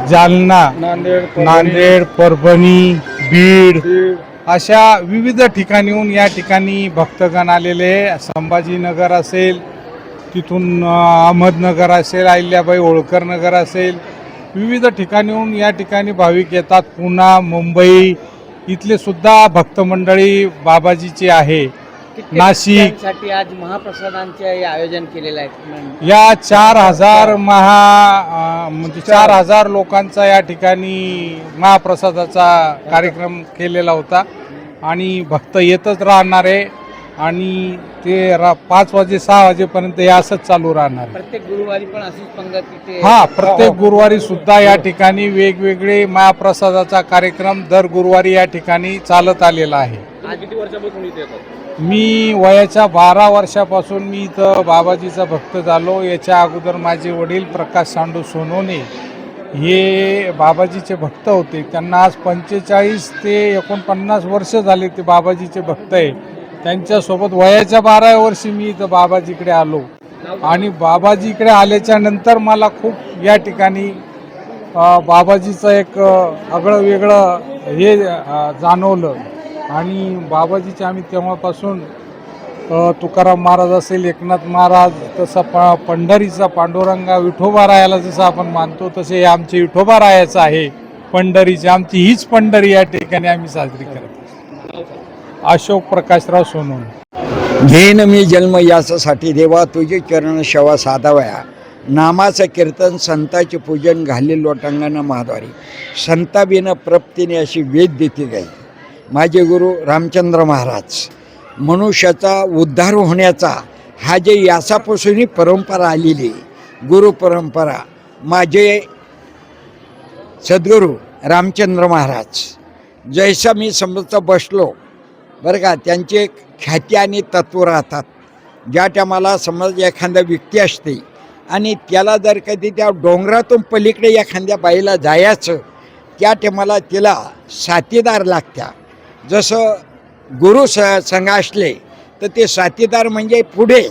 जालना, नांदेड, परभणी, बीड अशा विविध ठिकाणीहून या ठिकाणी भक्तगण आलेले. संभाजीनगर असेल, तिथून अहमदनगर असेल, अहिल्याबाई होळकर नगर असेल, विविध ठिकाणीहून या ठिकाणी भाविक येतात. पुणे, मुंबई इथले सुद्धा भक्तमंडळी बाबाजीचे आहे. नाशिक साठी आज महाप्रसादांचे आयोजन केलेलं आहे. या 4,000 म्हणजे 4,000 लोकांचा या ठिकाणी महाप्रसादाचा कार्यक्रम केलेला होता आणि भक्त येतच राहणार आहे आणि ते 5 वाजे 6 वाजेपर्यंत हे असंच चालू राहणार आहे. प्रत्येक गुरुवारी पण अशीच पंगत तिथे. प्रत्येक गुरुवारी सुद्धा या ठिकाणी वेगवेगळे महाप्रसादाचा कार्यक्रम दर गुरुवारी या ठिकाणी चालत आलेला आहे. किती वर्षापासून इथे येतात? मी वयाच्या 12 वर्षापासून मी इथं बाबाजीचा भक्त झालो. याच्या अगोदर माझे वडील प्रकाश सांडू सोनवणे हे बाबाजीचे भक्त होते. त्यांना आज 45 ते 49 वर्ष झाले ते बाबाजीचे भक्त आहे. त्यांच्यासोबत वयाच्या 12व्या वर्षी मी इथं बाबाजीकडे आलो आणि बाबाजीकडे आल्याच्या नंतर मला खूप या ठिकाणी बाबाजीचं एक आगळं वेगळं हे जाणवलं आणि बाबाजीचे आम्ही तेव्हापासून तुकाराम महाराज असेल, एकनाथ महाराज, तसा पंढरीचा पांडुरंगा विठोबारायाला जसं आपण मानतो तसे हे आमचे विठोबारायाचं आहे. पंढरीची आमची हीच पंढरी या ठिकाणी आम्ही साजरी करतो. अशोक प्रकाशराव सोनवणे. घेन मी जन्म यासाठी देवा तुझे चरण सेवा साधावया. नामाचं कीर्तन संताचे पूजन घाले लोटांगण महाद्वारी. संताबिन प्रप्तीने अशी वेद देते गाई. माझे गुरु रामचंद्र महाराज. मनुष्याचा उद्धार होण्याचा हा जे यासापासूनही परंपरा आलेली गुरु परंपरा. माझे सद्गुरू रामचंद्र महाराज जैसा मी समजत बसलो बरं का, त्यांचे ख्याती आणि तत्व राहतात. ज्या टायमाला समज एखादा व्यक्ती असते आणि त्याला जर कधी त्या डोंगरातून पलीकडे एखाद्या बाईला जायचं, त्या टायमाला तिला साथीदार लागत्या. जसं गुरु संघ असले तर ते साथीदार म्हणजे पुढे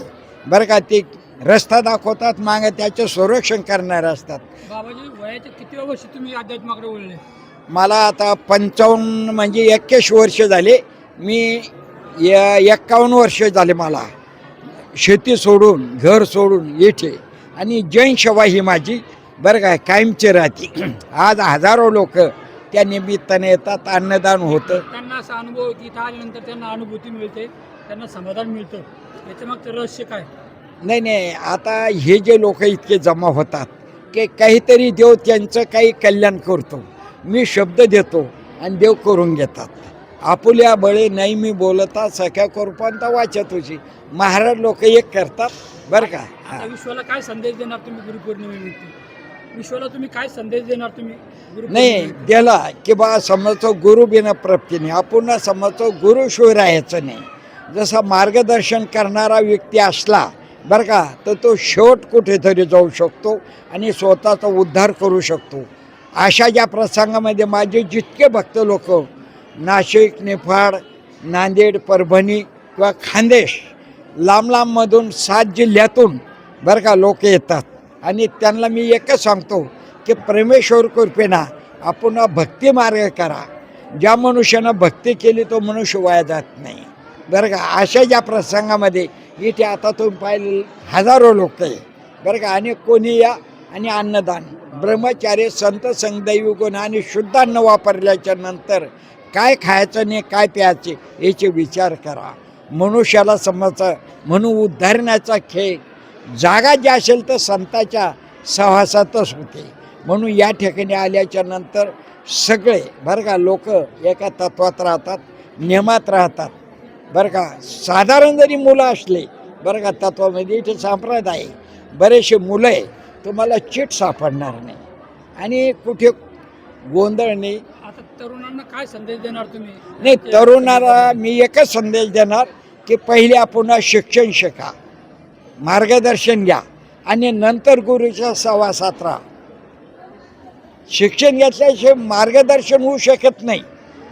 बरं का, ते रस्ता दाखवतात, मागं त्याचं संरक्षण करणारे असतात. बाबाजी वयाच्या किती वर्ष तुम्ही अध्यात्माकडे वळले? मला आता 55 म्हणजे 21 वर्ष झाले. मी 51 वर्ष झाले मला शेती सोडून घर सोडून येते आणि जैन सेवा ही माझी बरं काय कायमची राहते. आज हजारो लोक त्या निमित्ताने येतात. अन्नदान होतं. त्यांना असा अनुभव की इथं आल्यानंतर त्यांना अनुभूती मिळते, त्यांना समाधान मिळतं. याच्या मागचं रहस्य काय? नाही, आता हे जे लोक इतके जमा होतात की काहीतरी देव त्यांचं काही कल्याण करतो. मी शब्द देतो आणि देव करून घेतात. आपुल्या बळे नाही मी बोलता सख्या कृपांता वाचत होती. महाराज लोक एक करतात बरं का. आता विश्वाला काय संदेश देणार तुम्ही गुरुपौर्णिमेनिमित्त? विश्वाला तुम्ही काय संदेश देणार तुम्ही? नाही त्याला की बा समजतो गुरु बिना प्राप्तीने. आपण समजतो गुरुशिवाय राहायचं नाही. जसा मार्गदर्शन करणारा व्यक्ती असला बरं का तर तो शेवट कुठेतरी जाऊ शकतो आणि स्वतःचा उद्धार करू शकतो. अशा ज्या प्रसंगामध्ये माझे जितके भक्त लोक नाशिक, निफाड, नांदेड, परभणी किंवा खानदेश लांब लांबमधून 7 जिल्ह्यातून बरं का लोक येतात आणि त्यांना मी एकच सांगतो की परमेश्वर कृपेना आपण भक्ती मार्ग करा. ज्या मनुष्यानं भक्ती केली तो मनुष्य वाया जात नाही बरं का. अशा ज्या प्रसंगामध्ये इथे आता तुम्ही पाहिले हजारो लोक आहे बरं का. आणि कोणी या आणि अन्नदान, ब्रह्मचार्य, संत संगदैवी गुण आणि शुद्ध अन्न वापरल्याच्या नंतर काय खायचं नाही काय प्यायचे याचे विचार करा. मनुष्याला समजा म्हणून उद्धारण्याचा खेळ जागा जी असेल तर संताच्या सहवासातच होते. म्हणून या ठिकाणी आल्याच्या नंतर सगळे बरं का लोक एका तत्वात राहतात, नियमात राहतात बरं का. साधारण जरी मुलं असले बरं का तत्वामध्ये इथे संप्रदाय बरेचसे मुलं आहे, तुम्हाला चिट सापडणार नाही आणि कुठे गोंधळ नाही. आता तरुणांना काय संदेश देणार तुम्ही? नाही, तरुणाला मी एकच संदेश देणार की पहिले आपण शिक्षण शिका, मार्गदर्शन घ्या आणि नंतर गुरुच्या सहवासात राहा. शिक्षण घेतल्याशिवाय मार्गदर्शन होऊ शकत नाही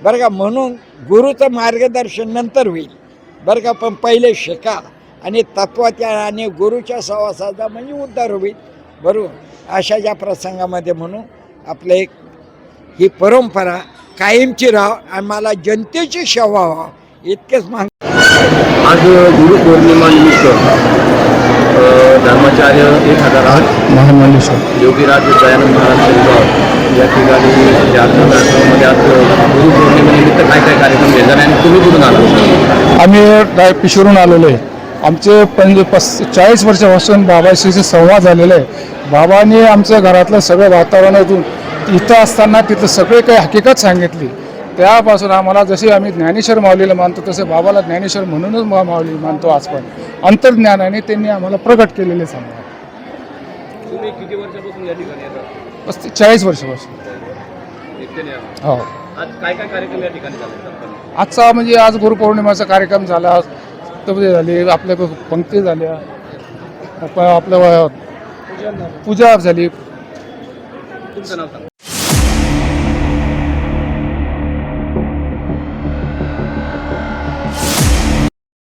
बरं का. म्हणून गुरुचं मार्गदर्शन नंतर होईल बरं का. पण पहिले शिका आणि तत्वाच्या आणि गुरुच्या सहवासाचा म्हणजे उद्धार होईल बरोबर. अशा ज्या प्रसंगामध्ये म्हणून आपलं एक ही परंपरा कायमची राहाव आणि मला जनतेची सेवा व्हावं इतकेच मान. आज गुरुपौर्णिमा निमित्त धर्माचार्य 1008 महामंडलेश्वर योगीराज दयानंद महाराज शेगाव या ठिकाणी जागरण आश्रमामध्ये आज गुरुपौर्णिमेनिमित्त काय काय कार्यक्रम घेतला आणि तुम्ही कुठून आलो? आम्ही पिशोरून आलेलो आहे. आमचे 40 वर्षापासून बाबाशी संवाद झालेला आहे. बाबांनी आमच्या घरातलं सगळं वातावरणातून इथं असताना तिथं सगळे काही हकीकत सांगितली. त्यापासून आम्हाला जसे आम्ही ज्ञानेश्वर माऊलीला मानतो तसे बाबाला ज्ञानेश्वर म्हणूनच माऊली मानतो. आज पण अंतर्ज्ञानाने त्यांनी आम्हाला प्रगट केलेले सांगा. तुम्ही किती वर्षापासून या ठिकाणी येतात? 40 वर्षापासून. एकट्याने आहात? हो. आज काय काय कार्यक्रम या ठिकाणी झाले? आजचा म्हणजे आज गुरुपौर्णिमेचा कार्यक्रम झाला, सप्तपदी झाली, आपल्या पंक्ती झाल्या, आपलं पूजा झाली. तुमचं नाव सांगा.